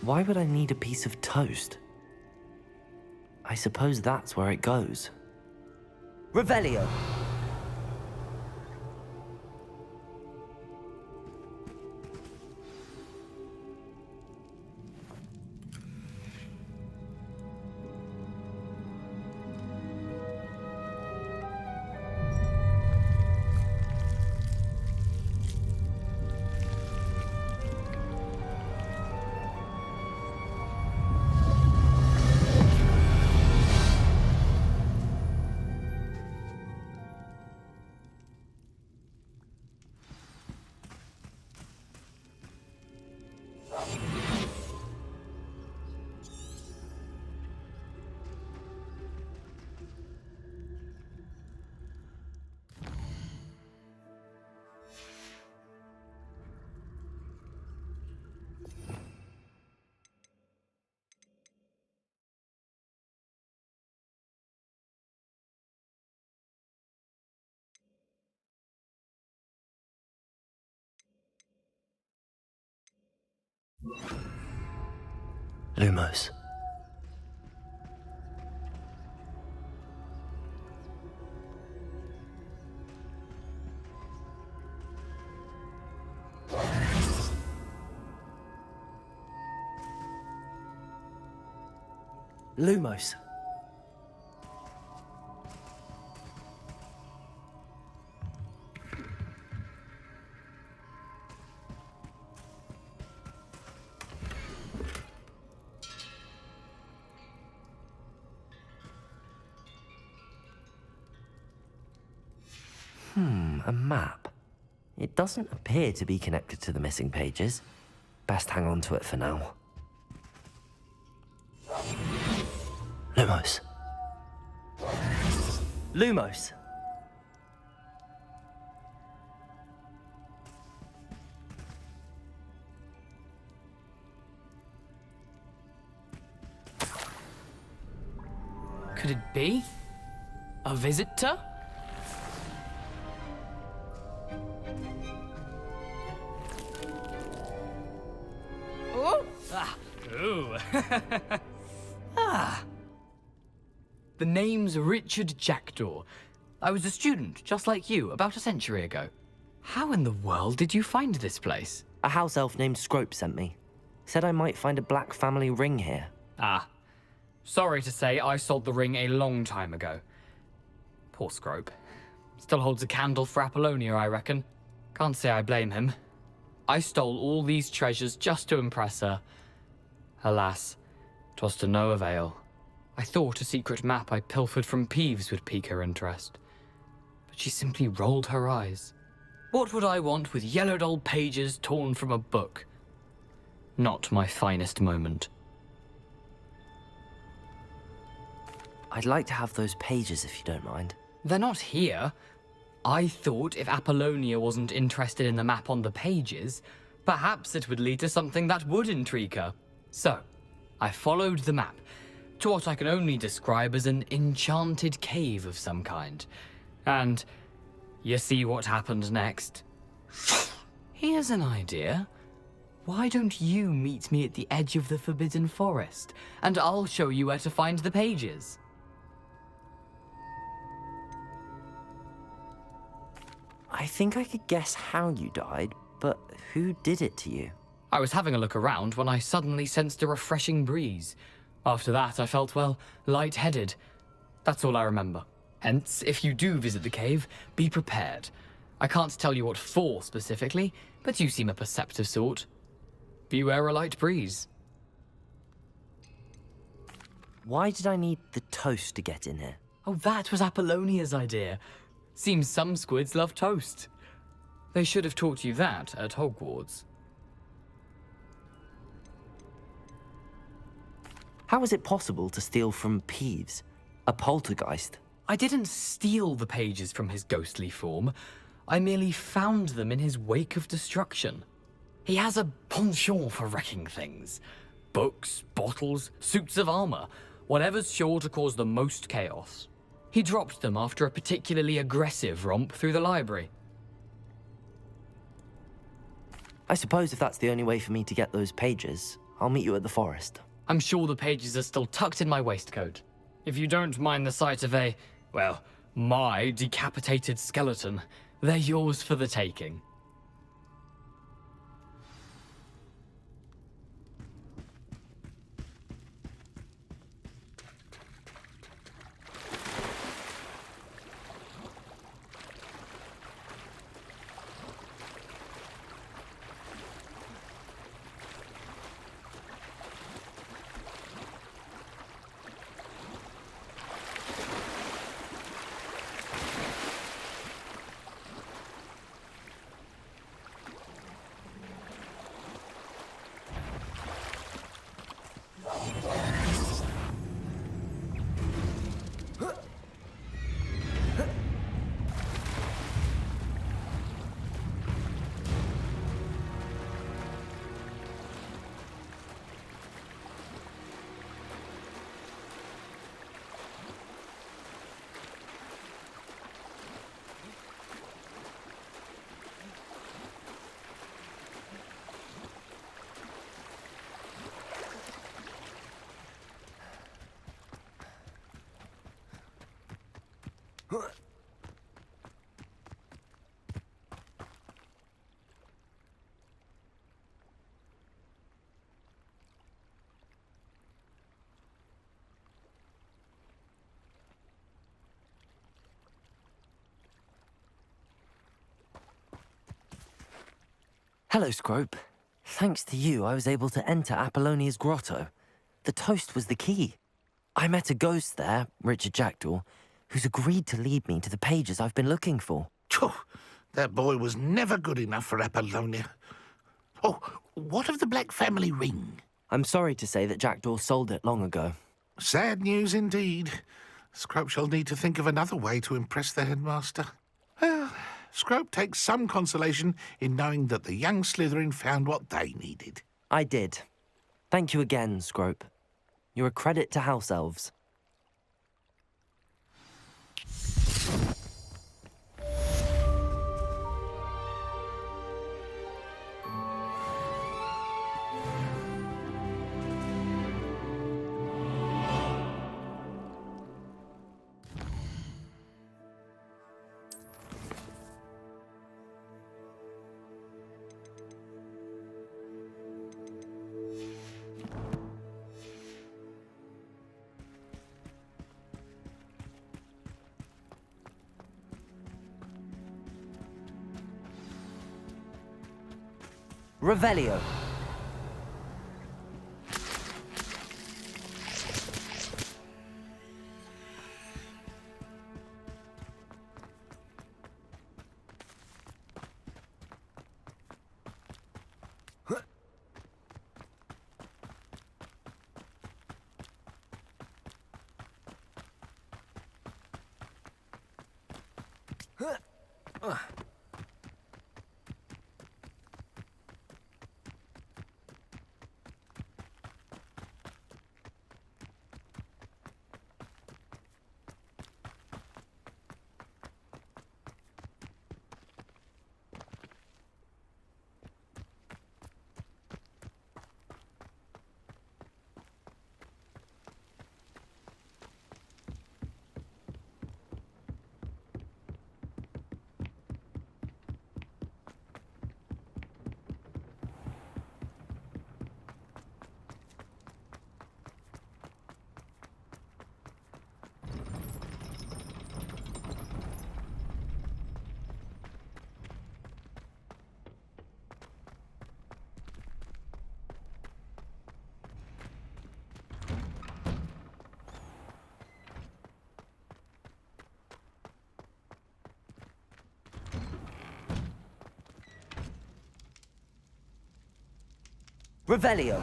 Why would I need a piece of toast? I suppose that's where it goes. Revelio! Lumos. Lumos. A map. It doesn't appear to be connected to the missing pages. Best hang on to it for now. Lumos. Lumos. Could it be? A visitor? Oh! Ah! Ooh! Ah! The name's Richard Jackdaw. I was a student, just like you, about a century ago. How in the world did you find this place? A house elf named Scrope sent me. Said I might find a black family ring here. Ah. Sorry to say, I sold the ring a long time ago. Poor Scrope. Still holds a candle for Apollonia, I reckon. Can't say I blame him. I stole all these treasures just to impress her. Alas, 'twas to no avail. I thought a secret map I pilfered from Peeves would pique her interest. But she simply rolled her eyes. What would I want with yellowed old pages torn from a book? Not my finest moment. I'd like to have those pages if you don't mind. They're not here. I thought if Apollonia wasn't interested in the map on the pages, perhaps it would lead to something that would intrigue her. So, I followed the map to what I can only describe as an enchanted cave of some kind. And you see what happened next? Here's an idea. Why don't you meet me at the edge of the Forbidden Forest, and I'll show you where to find the pages? I think I could guess how you died, but who did it to you? I was having a look around when I suddenly sensed a refreshing breeze. After that, I felt, well, lightheaded. That's all I remember. Hence, if you do visit the cave, be prepared. I can't tell you what for specifically, but you seem a perceptive sort. Beware a light breeze. Why did I need the toast to get in here? Oh, that was Apollonia's idea. Seems some squids love toast. They should have taught you that at Hogwarts. How is it possible to steal from Peeves, a poltergeist? I didn't steal the pages from his ghostly form. I merely found them in his wake of destruction. He has a penchant for wrecking things. Books, bottles, suits of armor, whatever's sure to cause the most chaos. He dropped them after a particularly aggressive romp through the library. I suppose if that's the only way for me to get those pages, I'll meet you at the forest. I'm sure the pages are still tucked in my waistcoat. If you don't mind the sight of my decapitated skeleton, they're yours for the taking. Hello, Scrope. Thanks to you, I was able to enter Apollonia's grotto. The toast was the key. I met a ghost there, Richard Jackdaw, who's agreed to lead me to the pages I've been looking for. Phew, that boy was never good enough for Apollonia. Oh, what of the Black family ring? I'm sorry to say that Jackdaw sold it long ago. Sad news indeed. Scrope shall need to think of another way to impress the headmaster. Well, Scrope takes some consolation in knowing that the young Slytherin found what they needed. I did. Thank you again, Scrope. You're a credit to House Elves. Revelio. Revelio.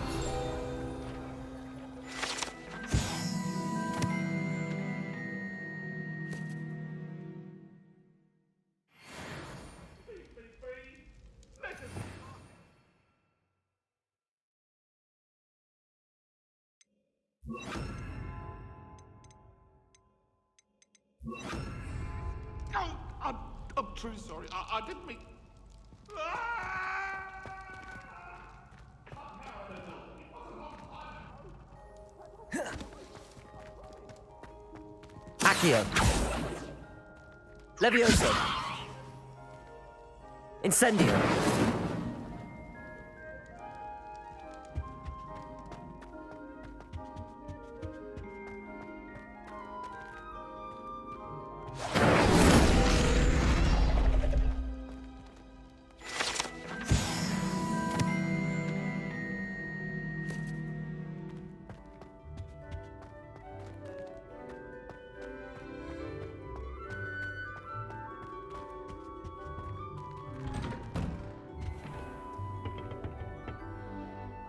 Oh, I'm truly sorry. I didn't mean... Accio. Levioso. Incendio.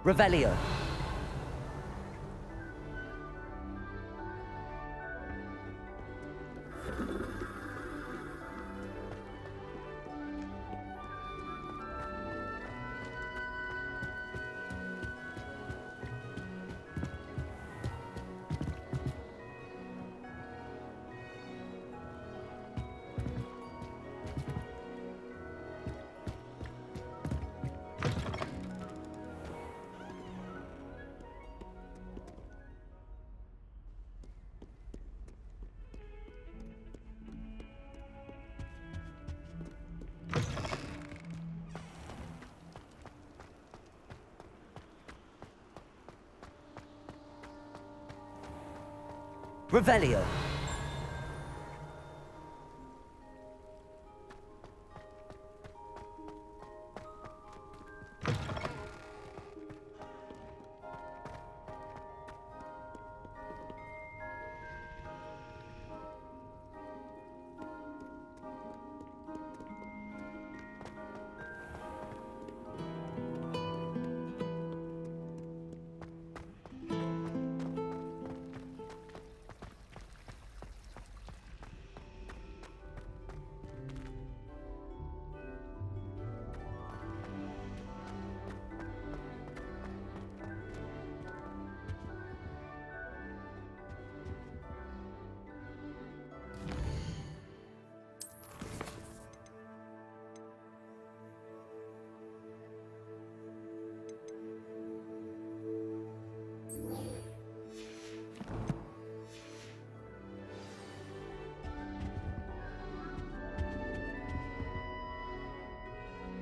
Revelio. Revelio.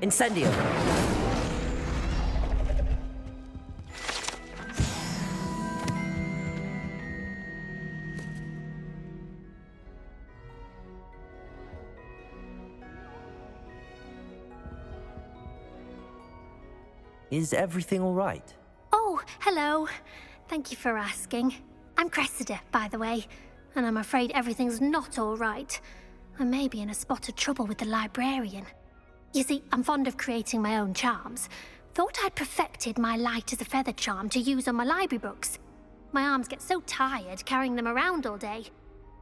Incendio. Is everything all right? Oh, hello. Thank you for asking. I'm Cressida, by the way, and I'm afraid everything's not all right. I may be in a spot of trouble with the librarian. You see, I'm fond of creating my own charms. Thought I'd perfected my light as a feather charm to use on my library books. My arms get so tired carrying them around all day.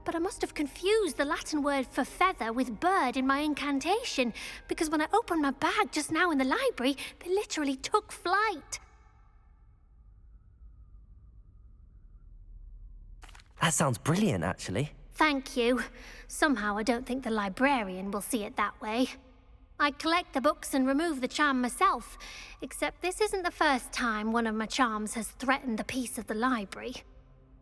But I must have confused the Latin word for feather with bird in my incantation, because when I opened my bag just now in the library, they literally took flight. That sounds brilliant, actually. Thank you. Somehow I don't think the librarian will see it that way. I collect the books and remove the charm myself, except this isn't the first time one of my charms has threatened the peace of the library.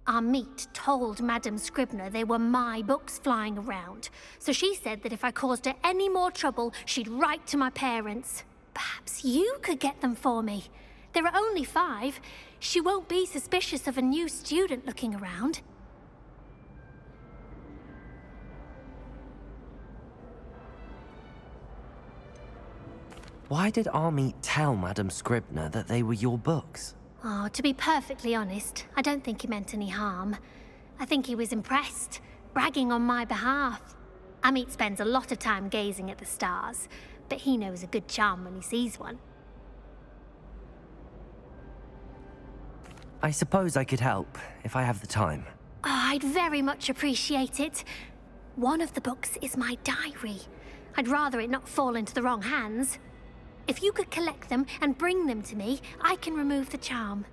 Our meet told Madame Scribner they were my books flying around, so she said that if I caused her any more trouble, she'd write to my parents. Perhaps you could get them for me. There are only 5. She won't be suspicious of a new student looking around. Why did Army tell Madame Scribner that they were your books? Oh, to be perfectly honest, I don't think he meant any harm. I think he was impressed, bragging on my behalf. Amit spends a lot of time gazing at the stars, but he knows a good charm when he sees one. I suppose I could help, if I have the time. Oh, I'd very much appreciate it. One of the books is my diary. I'd rather it not fall into the wrong hands. If you could collect them and bring them to me, I can remove the charm.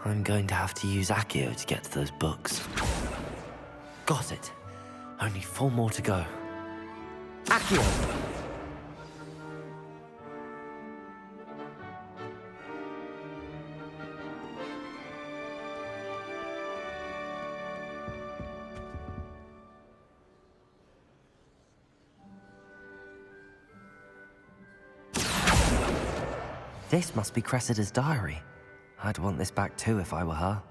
I'm going to have to use Accio to get to those books. Got it. Only 4 more to go. Accio! This must be Cressida's diary. I'd want this back too if I were her.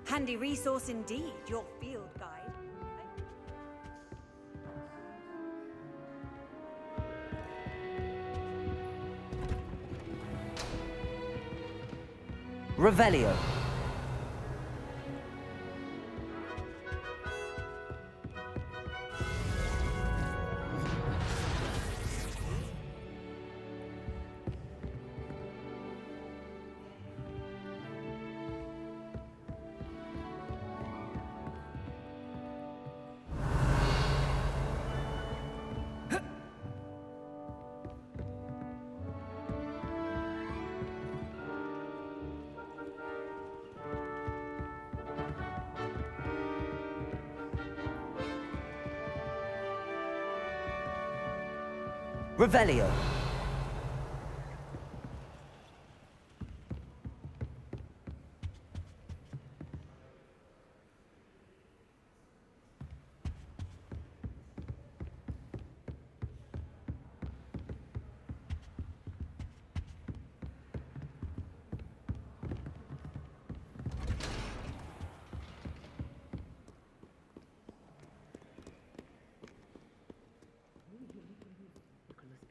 Handy resource indeed, your field guide. Revelio. Revelio.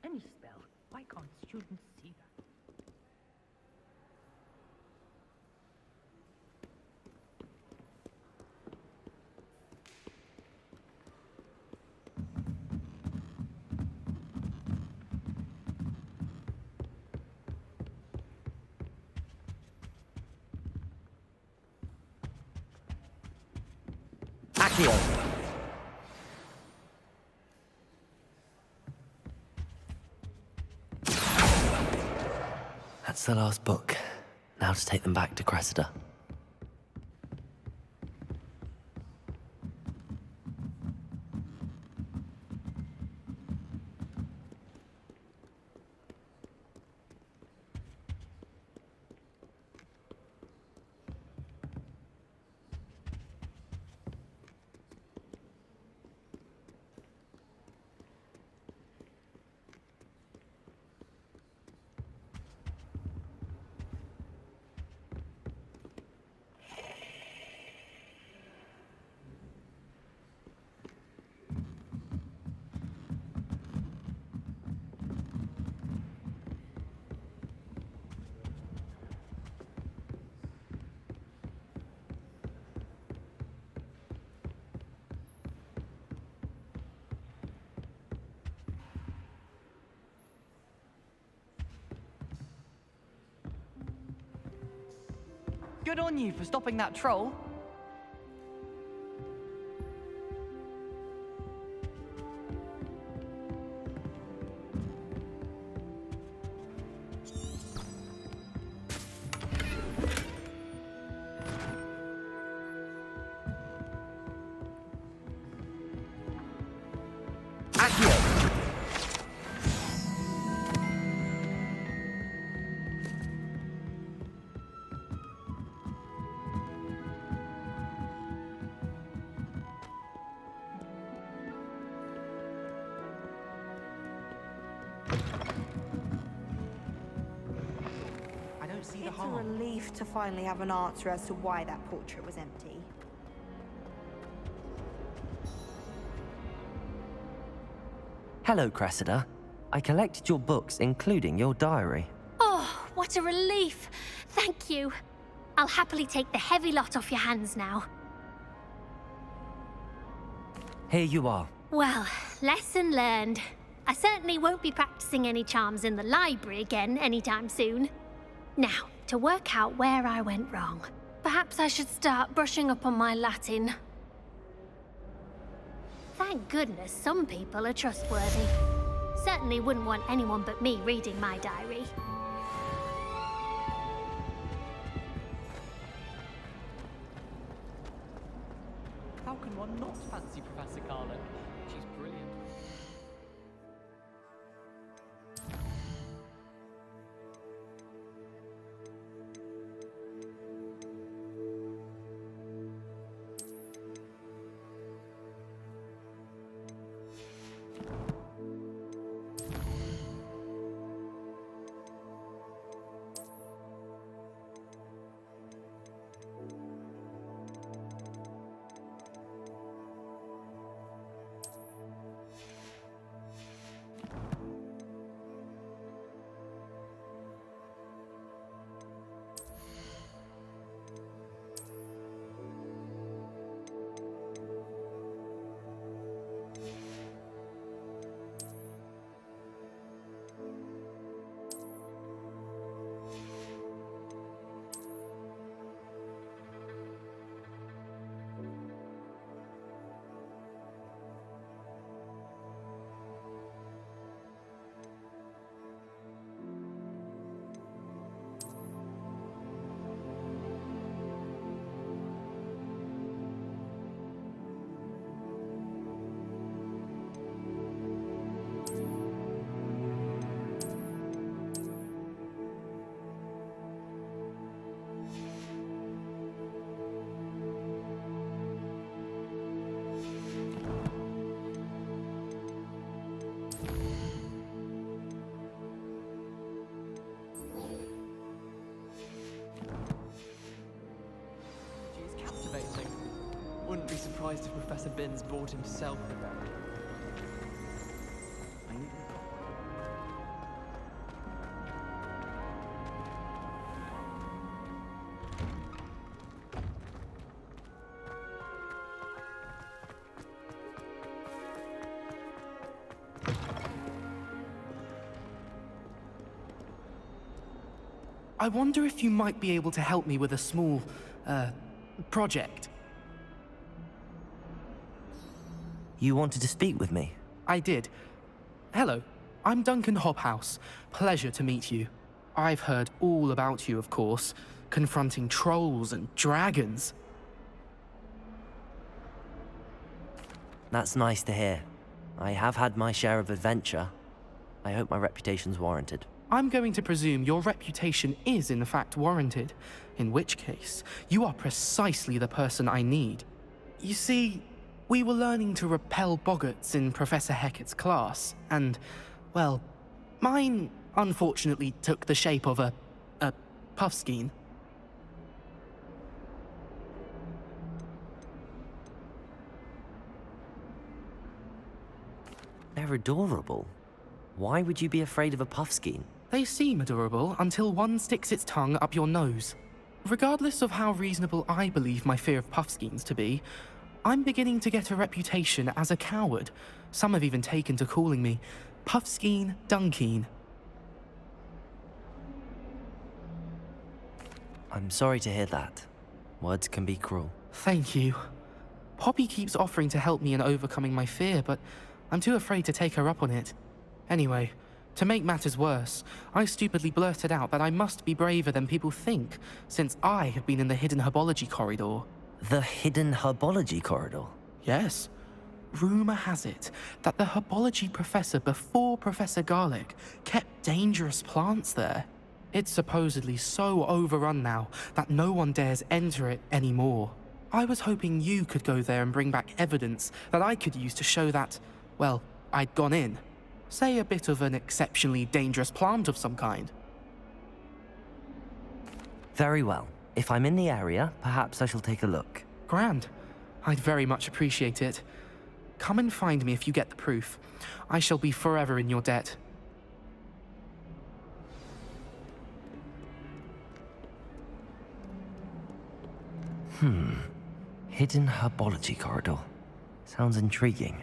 Any spell. Why can't students see that? Accio. That's the last book. Now to take them back to Cressida. Good on you for stopping that troll. It's a relief to finally have an answer as to why that portrait was empty. Hello, Cressida. I collected your books, including your diary. Oh, what a relief! Thank you. I'll happily take the heavy lot off your hands now. Here you are. Well, lesson learned. I certainly won't be practicing any charms in the library again anytime soon. Now, to work out where I went wrong. Perhaps I should start brushing up on my Latin. Thank goodness some people are trustworthy. Certainly wouldn't want anyone but me reading my diary. How can one not fancy Professor Garlick? She's brilliant. Wouldn't be surprised if Professor Binns brought himself the berry. I wonder if you might be able to help me with a small, project. You wanted to speak with me? I did. Hello, I'm Duncan Hobhouse. Pleasure to meet you. I've heard all about you, of course, confronting trolls and dragons. That's nice to hear. I have had my share of adventure. I hope my reputation's warranted. I'm going to presume your reputation is in fact warranted, in which case, you are precisely the person I need. You see, we were learning to repel boggarts in Professor Hecat's class, and, well, mine unfortunately took the shape of a puffskein. They're adorable. Why would you be afraid of a puffskein? They seem adorable until one sticks its tongue up your nose. Regardless of how reasonable I believe my fear of puffskeins to be, I'm beginning to get a reputation as a coward. Some have even taken to calling me Puffskein Dunkeen. I'm sorry to hear that. Words can be cruel. Thank you. Poppy keeps offering to help me in overcoming my fear, but I'm too afraid to take her up on it. Anyway, to make matters worse, I stupidly blurted out that I must be braver than people think, since I have been in the hidden herbology corridor. The hidden herbology corridor? Yes. Rumour has it that the herbology professor before Professor Garlick kept dangerous plants there. It's supposedly so overrun now that no one dares enter it anymore. I was hoping you could go there and bring back evidence that I could use to show that, well, I'd gone in. Say a bit of an exceptionally dangerous plant of some kind. Very well. If I'm in the area, perhaps I shall take a look. Grand. I'd very much appreciate it. Come and find me if you get the proof. I shall be forever in your debt. Hidden herbology corridor. Sounds intriguing.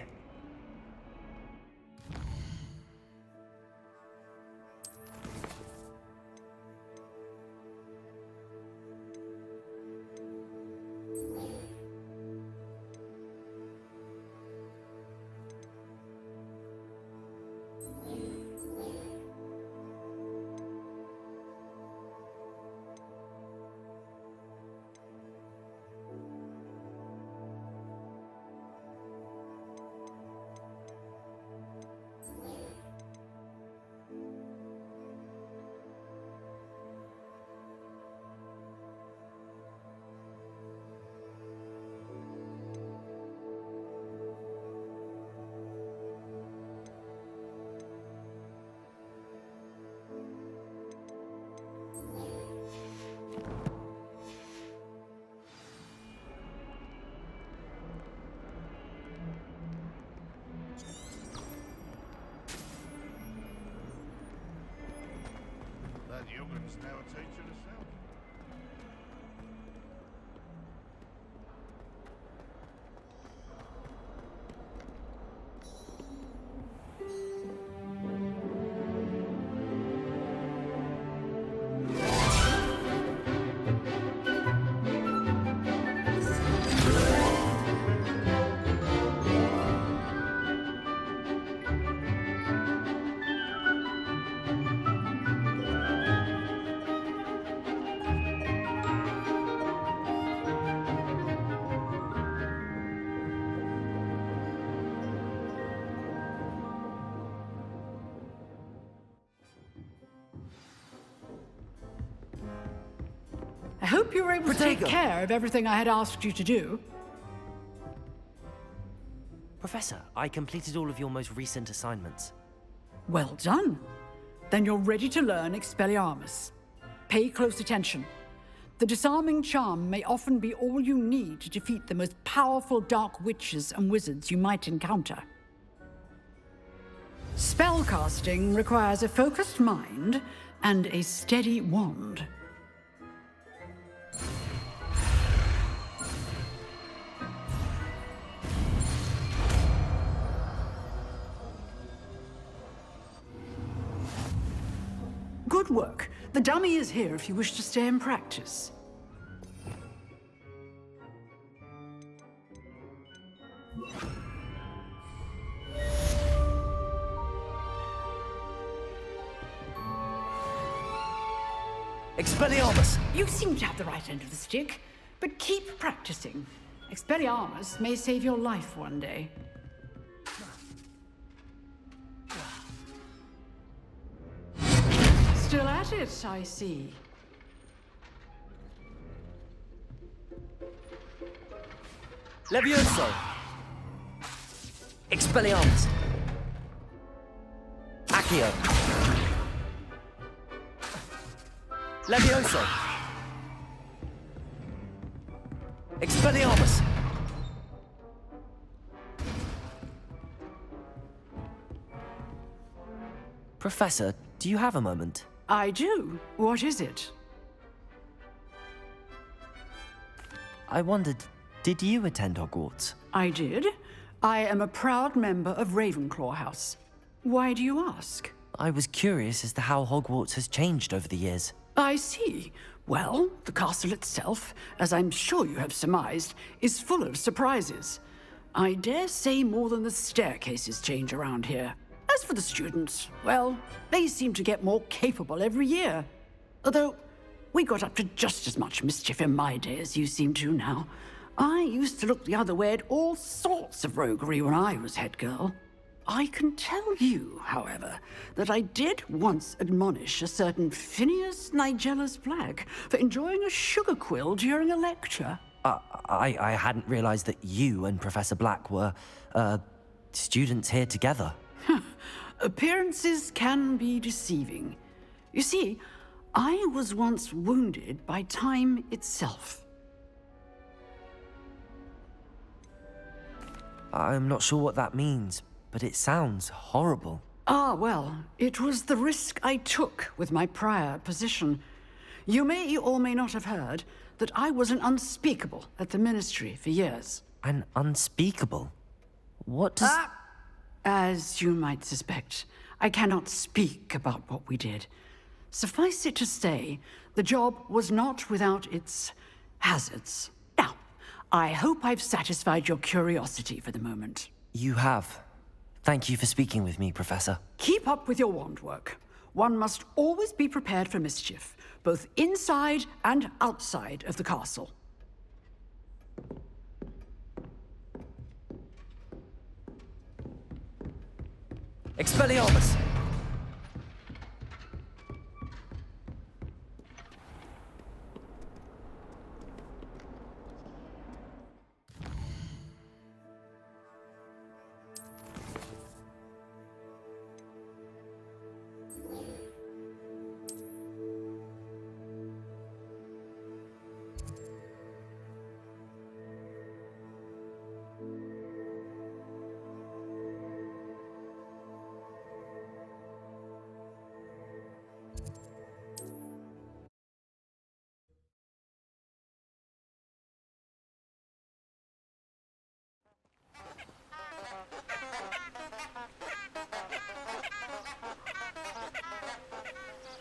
That Yogun's now a teacher herself. I hope you were able to take Protego. care of everything I had asked you to do. Professor, I completed all of your most recent assignments. Well done. Then you're ready to learn Expelliarmus. Pay close attention. The disarming charm may often be all you need to defeat the most powerful dark witches and wizards you might encounter. Spellcasting requires a focused mind and a steady wand. Good work. The dummy is here if you wish to stay and practice. Expelliarmus! You seem to have the right end of the stick, but keep practicing. Expelliarmus may save your life one day. Still at it, I see. Levioso! Expelliarmus! Accio! Levioso! Expelliarmus! Professor, do you have a moment? I do. What is it? I wondered, did you attend Hogwarts? I did. I am a proud member of Ravenclaw House. Why do you ask? I was curious as to how Hogwarts has changed over the years. I see. Well, the castle itself, as I'm sure you have surmised, is full of surprises. I dare say more than the staircases change around here. As for the students, well, they seem to get more capable every year. Although, we got up to just as much mischief in my day as you seem to now. I used to look the other way at all sorts of roguery when I was head girl. I can tell you, however, that I did once admonish a certain Phineas Nigellus Black for enjoying a sugar quill during a lecture. I hadn't realized that you and Professor Black were, students here together. Appearances can be deceiving. You see, I was once wounded by time itself. I'm not sure what that means, but it sounds horrible. Ah, well, it was the risk I took with my prior position. You may or may not have heard that I was an unspeakable at the Ministry for years. An unspeakable? What does... As you might suspect, I cannot speak about what we did. Suffice it to say, the job was not without its hazards. Now, I hope I've satisfied your curiosity for the moment. You have. Thank you for speaking with me, Professor. Keep up with your wand work. One must always be prepared for mischief, both inside and outside of the castle. Expelliarmus!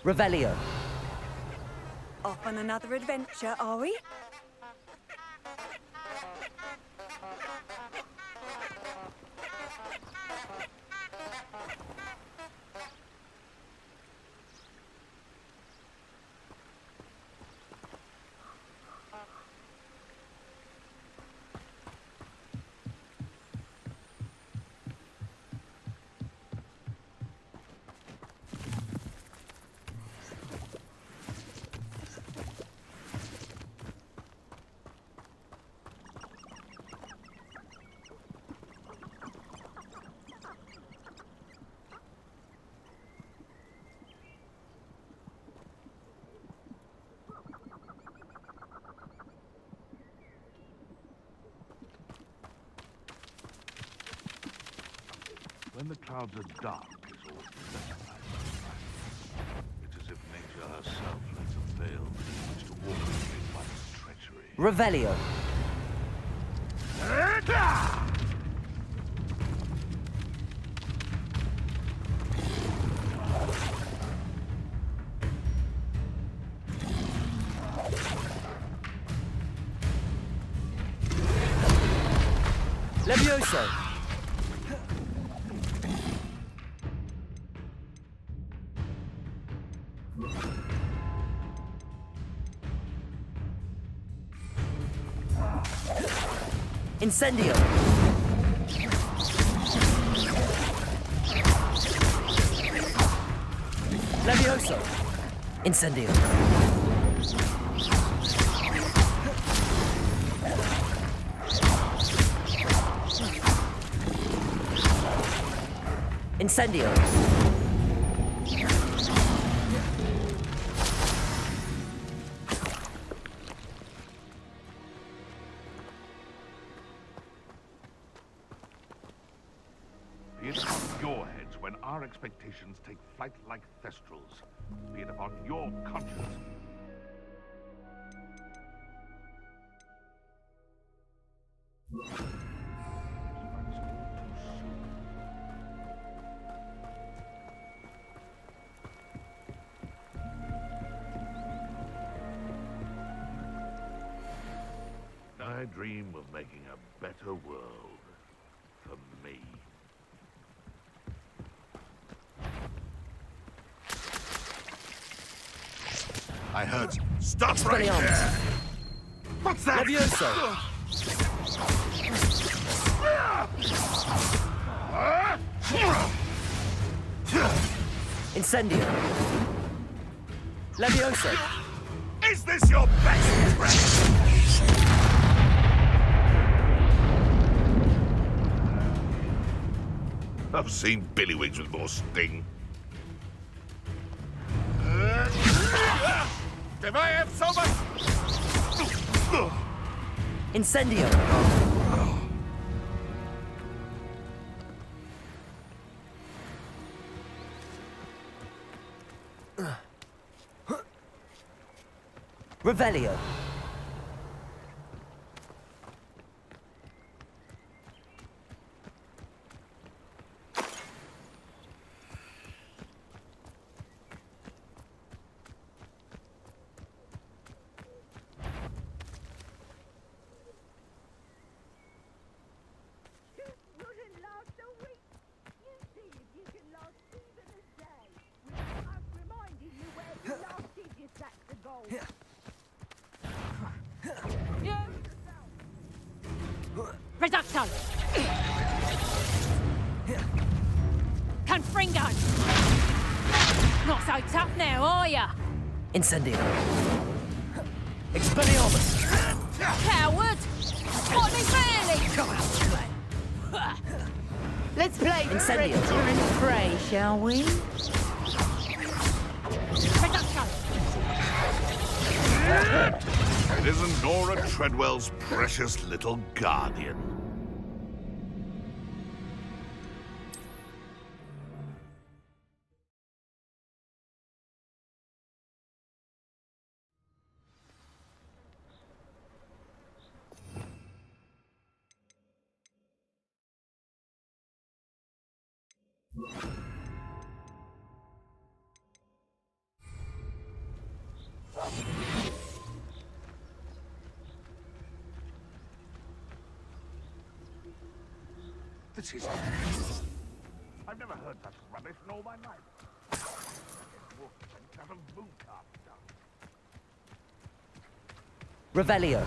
Revelio. Off on another adventure, are we? When the clouds are dark, it's all specified. It's as if nature herself lets a veil in which to orchestrate one's treachery. Revelio. Levioso. Incendio. Levioso. Incendio. Incendio. Be it upon your heads when our expectations take flight like thestrals. Be it upon your conscience. I dream of making a better world for me. I heard. Stop right there! What's that? Levioso. Incendio. Levioso. Is this your best friend? I've seen Billywigs with more sting. If I have so much... Incendio. Revelio. Pedacho! Confringo! Not so tough now, are ya? Incendio. Expelliarmus! Coward! What is really? Let's play Incendio. predator and prey, shall we? Pedacho! It isn't Nora Treadwell's precious little guardian. This is... I've never heard such rubbish in all my life. Wolf prints out of moon calf stuff. Revelio.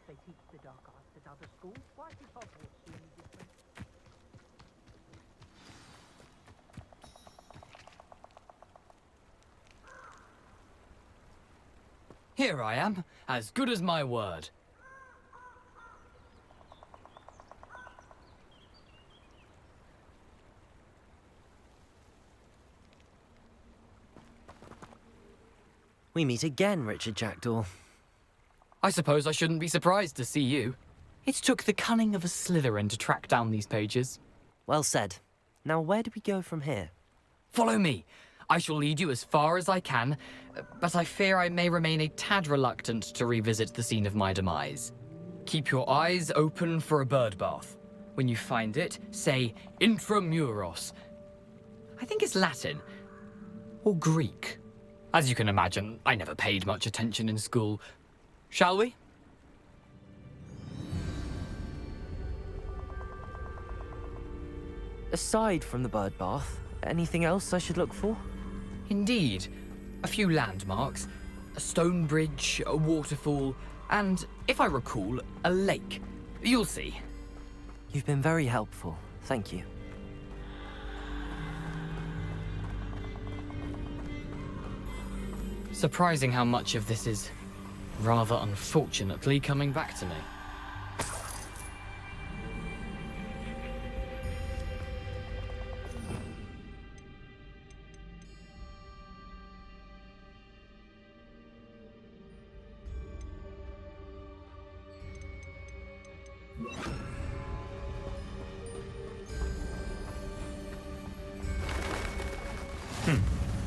They teach the dark arts at other schools. Why should Hogwarts be any different? Here I am, as good as my word. We meet again, Richard Jackdaw. I suppose I shouldn't be surprised to see you. It took the cunning of a Slytherin to track down these pages. Well said. Now, where do we go from here? Follow me. I shall lead you as far as I can, but I fear I may remain a tad reluctant to revisit the scene of my demise. Keep your eyes open for a bird bath. When you find it, say intramuros. I think it's Latin. Or Greek. As you can imagine, I never paid much attention in school. Shall we? Aside from the bird bath, anything else I should look for? Indeed. A few landmarks. A stone bridge, a waterfall, and, if I recall, a lake. You'll see. You've been very helpful. Thank you. Surprising how much of this is, rather unfortunately, coming back to me.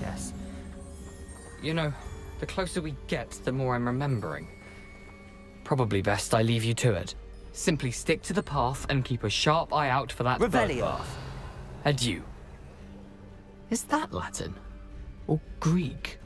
Yes. You know, the closer we get, the more I'm remembering. Probably best I leave you to it. Simply stick to the path and keep a sharp eye out for that Revelio. path. Adieu. Is that Latin? Or Greek?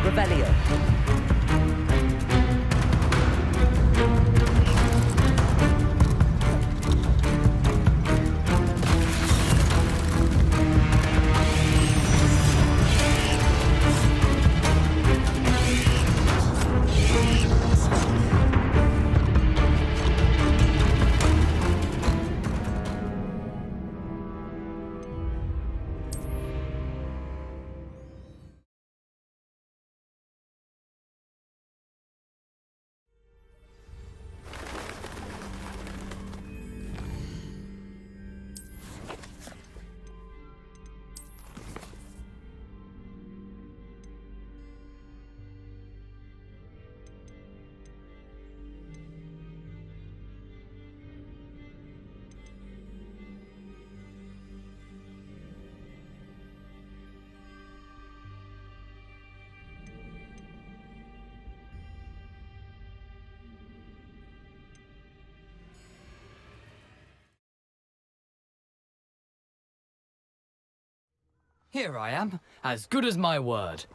Revelio. Here I am, as good as my word.